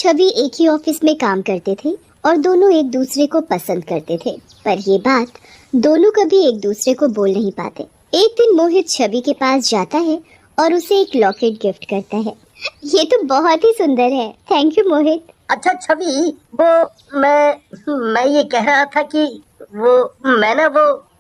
छवि एक ही ऑफिस में काम करते थे और दोनों एक दूसरे को पसंद करते थे, पर ये बात दोनों कभी एक दूसरे को बोल नहीं पाते। एक दिन मोहित छवि के पास जाता है और उसे एक लॉकेट गिफ्ट करता है। ये तो बहुत ही सुंदर है। थैंक यू मोहित। अच्छा छवि, वो मैं ये कह रहा था कि वो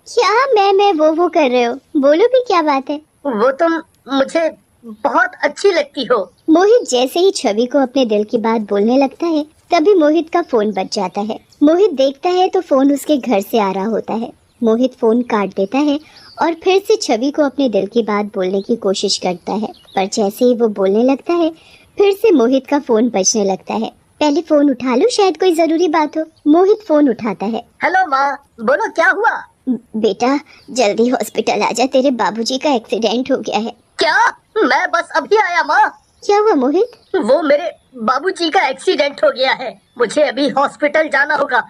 क्या मैं वो कर रहे हो? बोलो भी, क्या बात है? वो तुम मुझे बहुत अच्छी लगती हो। मोहित जैसे ही छवि को अपने दिल की बात बोलने लगता है, तभी मोहित का फोन बज जाता है। मोहित देखता है तो फोन उसके घर से आ रहा होता है। मोहित फोन काट देता है और फिर से छवि को अपने दिल की बात बोलने की कोशिश करता है, पर जैसे ही वो बोलने लगता है, फिर से मोहित का फोन बजने लगता है। पहले फोन उठा लो, शायद कोई जरूरी बात हो। मोहित फोन उठाता है। हेलो माँ, बोलो क्या हुआ? बेटा जल्दी हॉस्पिटल आ जा, तेरे बाबूजी का एक्सीडेंट हो गया है। क्या? मैं बस अभी आया माँ। क्या हुआ मोहित? वो मेरे बाबूजी का एक्सीडेंट हो गया है, मुझे अभी हॉस्पिटल जाना होगा।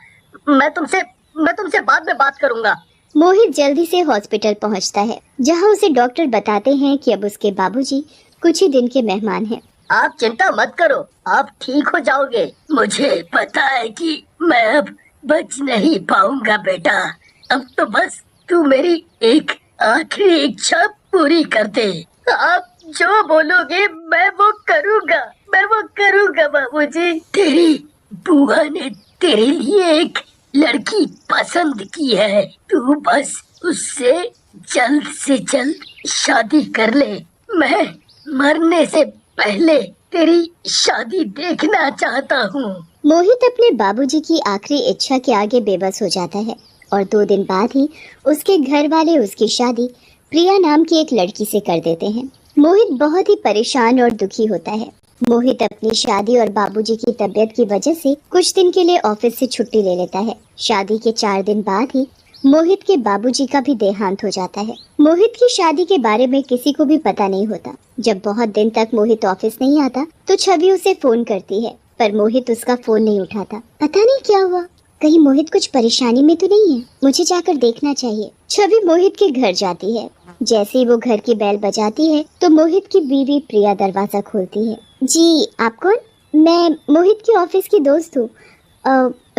मैं तुमसे बाद में बात करूंगा। मोहित जल्दी से हॉस्पिटल पहुंचता है, जहां उसे डॉक्टर बताते हैं कि अब उसके बाबूजी कुछ ही दिन के मेहमान हैं। आप चिंता मत करो, आप ठीक हो जाओगे। मुझे पता है कि मैं अब बच नहीं पाऊंगा बेटा। अब तो बस तू मेरी एक आखिरी इच्छा पूरी कर दे। आप जो बोलोगे मैं वो करूंगा बाबूजी। तेरी बुआ ने तेरे लिए एक लड़की पसंद की है, तू बस उससे जल्द से जल्द शादी कर ले। मैं मरने से पहले तेरी शादी देखना चाहता हूँ। मोहित अपने बाबूजी की आखिरी इच्छा के आगे बेबस हो जाता है और 2 दिन बाद ही उसके घर वाले उसकी शादी प्रिया नाम की एक लड़की से कर देते हैं। मोहित बहुत ही परेशान और दुखी होता है। मोहित अपनी शादी और बाबूजी की तबीयत की वजह से कुछ दिन के लिए ऑफिस से छुट्टी ले लेता है। शादी के 4 दिन बाद ही मोहित के बाबूजी का भी देहांत हो जाता है। मोहित की शादी के बारे में किसी को भी पता नहीं होता। जब बहुत दिन तक मोहित ऑफिस नहीं आता तो छवि उसे फोन करती है, पर मोहित उसका फोन नहीं उठाता। पता नहीं क्या हुआ, कहीं मोहित कुछ परेशानी में तो नहीं है? मुझे जाकर देखना चाहिए। छवि मोहित के घर जाती है। जैसे ही वो घर की बेल बजाती है तो मोहित की बीवी प्रिया दरवाजा खोलती है। जी आप कौन? मैं मोहित की ऑफिस की दोस्त हूँ।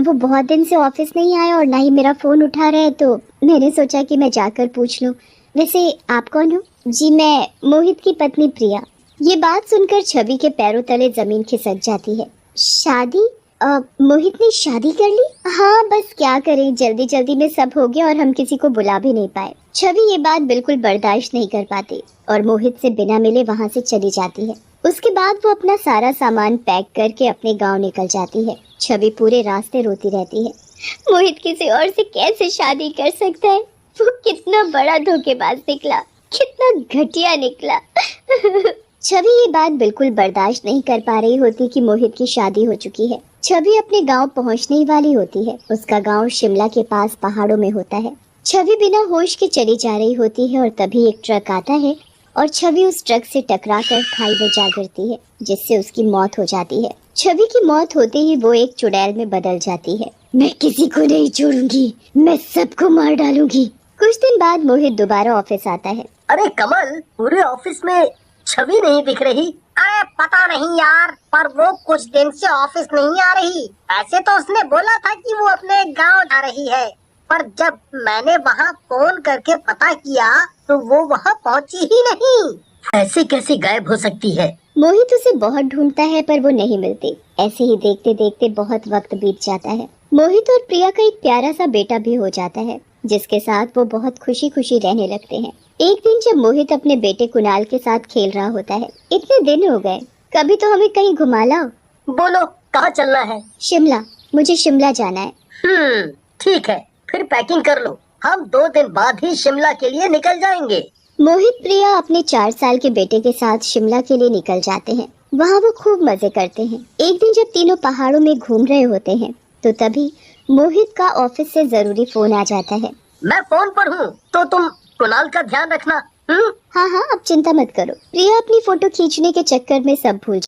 वो बहुत दिन से ऑफिस नहीं आया और ना ही मेरा फोन उठा रहे, तो मैंने सोचा कि मैं जाकर पूछ लूँ। वैसे आप कौन हो? जी मैं मोहित की पत्नी प्रिया। ये बात सुनकर छवि के पैरों तले जमीन खिसक जाती है। शादी? मोहित ने शादी कर ली? हाँ बस क्या करें, जल्दी जल्दी में सब हो गया और हम किसी को बुला भी नहीं पाए। छवि ये बात बिल्कुल बर्दाश्त नहीं कर पाती और मोहित से बिना मिले वहाँ से चली जाती है। उसके बाद वो अपना सारा सामान पैक करके अपने गांव निकल जाती है। छवि पूरे रास्ते रोती रहती है। मोहित किसी और से कैसे शादी कर सकता है? वो कितना बड़ा धोखेबाज निकला, कितना घटिया निकला। छवि ये बात बिल्कुल बर्दाश्त नहीं कर पा रही होती कि मोहित की शादी हो चुकी है। छवि अपने गांव पहुंचने वाली होती है। उसका गांव शिमला के पास पहाड़ों में होता है। छवि बिना होश के चली जा रही होती है और तभी एक ट्रक आता है और छवि उस ट्रक से टकराकर खाई में जा गिरती है, जिससे उसकी मौत हो जाती है। छवि की मौत होते ही वो एक चुड़ैल में बदल जाती है। मैं किसी को नहीं छोड़ूंगी, मैं सबको मार डालूंगी। कुछ दिन बाद मोहित दोबारा ऑफिस आता है। अरे कमल, पूरे ऑफिस में छवि नहीं दिख रही। अरे पता नहीं यार, पर वो कुछ दिन से ऑफिस नहीं आ रही। ऐसे तो उसने बोला था कि वो अपने गांव जा रही है, पर जब मैंने वहाँ फोन करके पता किया तो वो वहाँ पहुँची ही नहीं। ऐसे कैसे गायब हो सकती है? मोहित उसे बहुत ढूंढता है पर वो नहीं मिलती। ऐसे ही देखते देखते बहुत वक्त बीत जाता है। मोहित और प्रिया का एक प्यारा सा बेटा भी हो जाता है, जिसके साथ वो बहुत खुशी खुशी रहने लगते हैं। एक दिन जब मोहित अपने बेटे कुणाल के साथ खेल रहा होता है, इतने दिन हो गए, कभी तो हमें कहीं घुमा लाओ। बोलो कहाँ चलना है? शिमला, मुझे शिमला जाना है। ठीक है, फिर पैकिंग कर लो, हम 2 दिन बाद ही शिमला के लिए निकल जाएंगे। मोहित प्रिया अपने 4 साल के बेटे के साथ शिमला के लिए निकल जाते हैं। वहाँ वो खूब मजे करते हैं। एक दिन जब तीनों पहाड़ों में घूम रहे होते हैं तो तभी मोहित का ऑफिस से जरूरी फोन आ जाता है। मैं फोन पर हूँ, तो तुम कुणाल का ध्यान रखना। हाँ हाँ, अब चिंता मत करो। प्रिया अपनी फोटो खींचने के चक्कर में सब भूल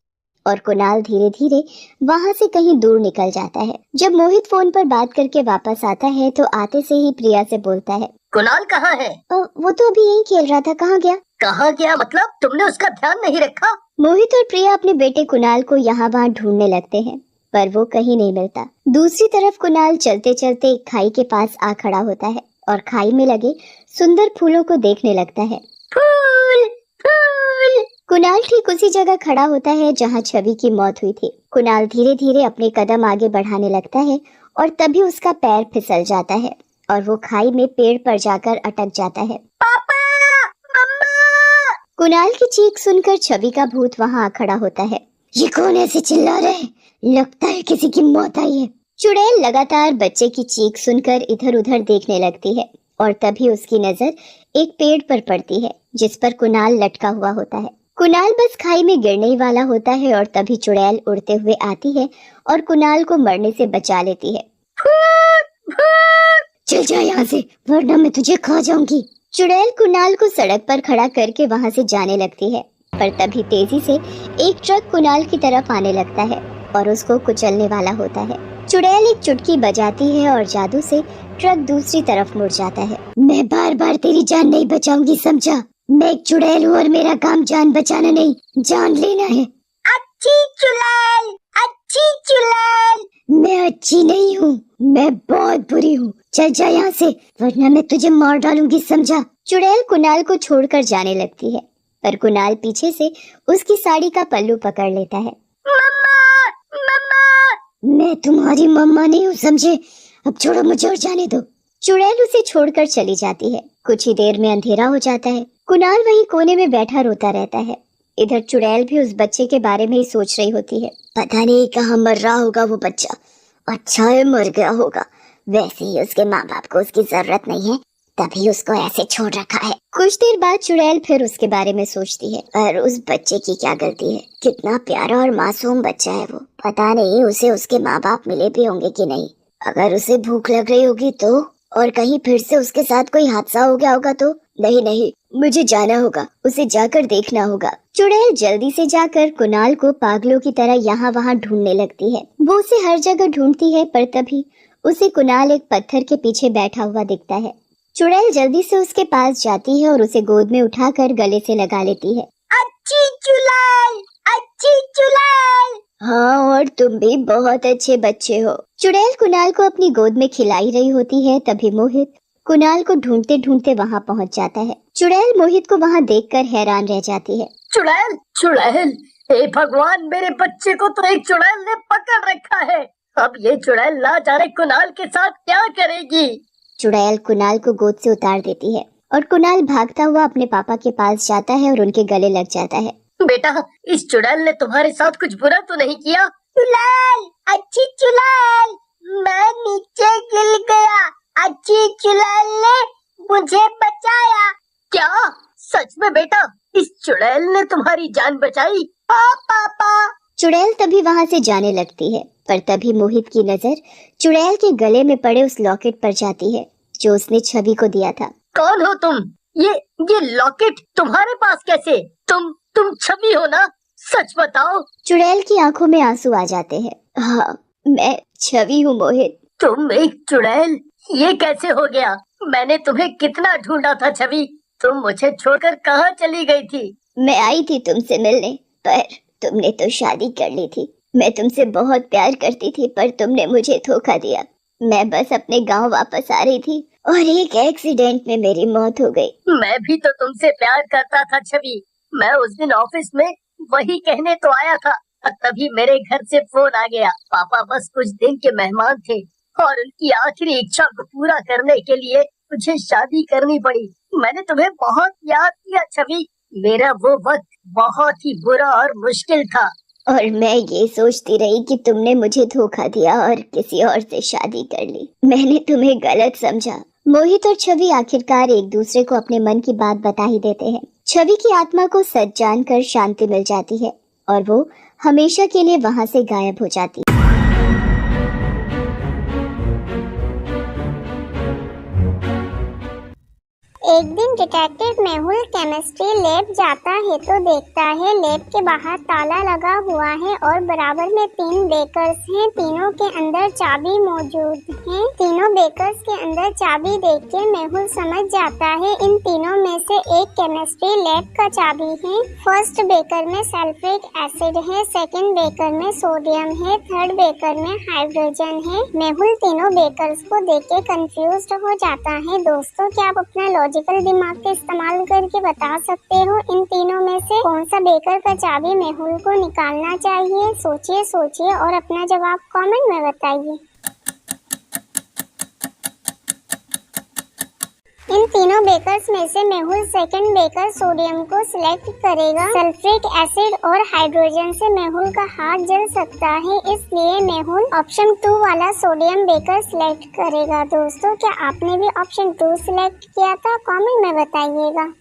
और कुणाल धीरे धीरे वहाँ से कहीं दूर निकल जाता है। जब मोहित फोन पर बात करके वापस आता है तो आते से ही प्रिया से बोलता है, कुणाल कहाँ है? वो तो अभी यहीं खेल रहा था, कहाँ गया? कहाँ गया? मतलब तुमने उसका ध्यान नहीं रखा? मोहित और प्रिया अपने बेटे कुणाल को यहाँ वहाँ ढूंढने लगते हैं, पर वो कहीं नहीं मिलता। दूसरी तरफ कुणाल चलते चलते एक खाई के पास आ खड़ा होता है और खाई में लगे सुंदर फूलों को देखने लगता है। फूल फूल। कुणाल ठीक उसी जगह खड़ा होता है जहाँ छवि की मौत हुई थी। कुणाल धीरे धीरे अपने कदम आगे बढ़ाने लगता है और तभी उसका पैर फिसल जाता है और वो खाई में पेड़ पर जाकर अटक जाता है। पापा, मम्मा। कुणाल की चीख सुनकर छवि का भूत वहाँ आ खड़ा होता है। ये कौन ऐसे चिल्ला रहे हैं? लगता है किसी की मौत आई है। चुड़ैल लगातार बच्चे की चीख सुनकर इधर उधर देखने लगती है और तभी उसकी नजर एक पेड़ पर पड़ती है जिस पर कुणाल लटका हुआ होता है। कुणाल बस खाई में गिरने ही वाला होता है और तभी चुड़ैल उड़ते हुए आती है और कुणाल को मरने से बचा लेती है। चल जा यहाँ से, वरना मैं तुझे खा जाऊंगी। चुड़ैल कुणाल को सड़क पर खड़ा करके वहाँ से जाने लगती है, पर तभी तेजी से एक ट्रक कुणाल की तरफ आने लगता है और उसको कुचलने वाला होता है। चुड़ैल एक चुटकी बजाती है और जादू से ट्रक दूसरी तरफ मुड़ जाता है। मैं बार बार तेरी जान नहीं बचाऊंगी, समझा? मैं एक चुड़ैल हूँ और मेरा काम जान बचाना नहीं, जान लेना है। अच्छी चुड़ैल, अच्छी चुड़ैल। मैं अच्छी नहीं हूँ, मैं बहुत बुरी हूँ। चल जा यहाँ से, वरना मैं तुझे मार डालूंगी, समझा? चुड़ैल कुणाल को छोड़कर जाने लगती है, पर कुणाल पीछे से उसकी साड़ी का पल्लू पकड़ लेता है। मम्मा, मम्मा। मैं तुम्हारी मम्मा नहीं हूँ, समझे? अब छोड़ो मुझे और जाने दो। चुड़ैल उसे छोड़कर चली जाती है। कुछ ही देर में अंधेरा हो जाता है। कुणाल वहीं कोने में बैठा रोता रहता है। इधर चुड़ैल भी उस बच्चे के बारे में ही सोच रही होती है। पता नहीं कहाँ मर रहा होगा वो बच्चा। अच्छा है मर गया होगा, वैसे ही उसके माँ बाप को उसकी जरूरत नहीं है, तभी उसको ऐसे छोड़ रखा है। कुछ देर बाद चुड़ैल फिर उसके बारे में सोचती है, और उस बच्चे की क्या गलती है? कितना प्यारा और मासूम बच्चा है वो। पता नहीं उसे उसके माँ बाप मिले भी होंगे कि नहीं। अगर उसे भूख लग रही होगी तो, और कहीं फिर से उसके साथ कोई हादसा हो गया होगा तो। नहीं, मुझे जाना होगा, उसे जाकर देखना होगा। चुड़ैल जल्दी से जाकर कुणाल को पागलों की तरह यहाँ वहाँ ढूंढने लगती है। वो उसे हर जगह ढूंढती है, पर तभी उसे कुणाल एक पत्थर के पीछे बैठा हुआ दिखता है। चुड़ैल जल्दी से उसके पास जाती है और उसे गोद में उठाकर गले से लगा लेती है। अच्छी चुड़ैल, अच्छी चुड़ैल। हाँ, और तुम भी बहुत अच्छे बच्चे हो। चुड़ैल कुणाल को अपनी गोद में खिलाई रही होती है, तभी मोहित कुणाल को ढूंढते ढूंढते वहाँ पहुँच जाता है। चुड़ैल मोहित को वहाँ देखकर हैरान रह जाती है। चुड़ैल, चुड़ैल, हे भगवान, मेरे बच्चे को तो एक चुड़ैल ने पकड़ रखा है। अब ये चुड़ैल ना जाने कुणाल के साथ क्या करेगी। चुड़ैल कुणाल को गोद से उतार देती है और कुणाल भागता हुआ अपने पापा के पास जाता है और उनके गले लग जाता है। बेटा, इस चुड़ैल ने तुम्हारे साथ कुछ बुरा तो नहीं किया? चुड़ैल, अच्छी चुड़ैल, मैं नीचे गिर गया। अच्छी चुड़ैल ने मुझे बचाया। क्या? सच में बेटा, इस चुड़ैल ने तुम्हारी जान बचाई? हाँ पापा। चुड़ैल तभी वहाँ से जाने लगती है, पर तभी मोहित की नजर चुड़ैल के गले में पड़े उस लॉकेट पर जाती है जो उसने छवि को दिया था। कौन हो तुम? ये लॉकेट तुम्हारे पास कैसे? तुम छवि हो ना? सच बताओ। चुड़ैल की आंखों में आंसू आ जाते हैं। हाँ, मैं छवि हूँ मोहित। तुम एक चुड़ैल? ये कैसे हो गया? मैंने तुम्हें कितना ढूंढा था छवि, तुम मुझे छोड़कर कहाँ चली गई थी? मैं आई थी तुमसे मिलने, पर तुमने तो शादी कर ली थी। मैं तुमसे बहुत प्यार करती थी, पर तुमने मुझे धोखा दिया। मैं बस अपने गांव वापस आ रही थी और एक एक्सीडेंट में मेरी मौत हो गई। मैं भी तो तुमसे प्यार करता था छवि। मैं उस दिन ऑफिस में वही कहने तो आया था, और तभी मेरे घर से फोन आ गया। पापा बस कुछ दिन के मेहमान थे और उनकी आखिरी इच्छा को पूरा करने के लिए मुझे शादी करनी पड़ी। मैंने तुम्हें बहुत याद किया छवि। मेरा वो वक्त बहुत ही बुरा और मुश्किल था। और मैं ये सोचती रही कि तुमने मुझे धोखा दिया और किसी और से शादी कर ली। मैंने तुम्हें गलत समझा। मोहित और छवि आखिरकार एक दूसरे को अपने मन की बात बता ही देते हैं। छवि की आत्मा को सच जानकर शांति मिल जाती है और वो हमेशा के लिए वहाँ से गायब हो जाती है। एक दिन डिटेक्टिव मेहुल केमिस्ट्री लैब जाता है तो देखता है लैब के बाहर ताला लगा हुआ है और बराबर में 3 बेकर्स हैं। तीनों के अंदर चाबी मौजूद है। तीनों बेकर्स के अंदर चाबी देख के मेहुल समझ जाता है इन तीनों में से एक केमिस्ट्री लैब का चाबी है। फर्स्ट बेकर में सल्फ्रिक एसिड है, सेकंड बेकर में सोडियम है, थर्ड बेकर में हाइड्रोजन है। मेहुल तीनों बेकर्स को देख के कंफ्यूज्ड हो जाता है। दोस्तों, क्या आप अपना लॉजिकल दिमाग का इस्तेमाल करके बता सकते हो इन तीनों में से कौन सा बेकर का चाबी मेहुल को निकालना चाहिए? सोचिए और अपना जवाब कमेंट में बताइए। इन तीनों बेकर्स में से मेहुल सेकंड बेकर सोडियम को सिलेक्ट करेगा। सल्फ्रिक एसिड और हाइड्रोजन से मेहुल का हाथ जल सकता है, इसलिए मेहुल ऑप्शन 2 वाला सोडियम बेकर सिलेक्ट करेगा। दोस्तों, क्या आपने भी ऑप्शन 2 सिलेक्ट किया था? कमेंट में बताइएगा।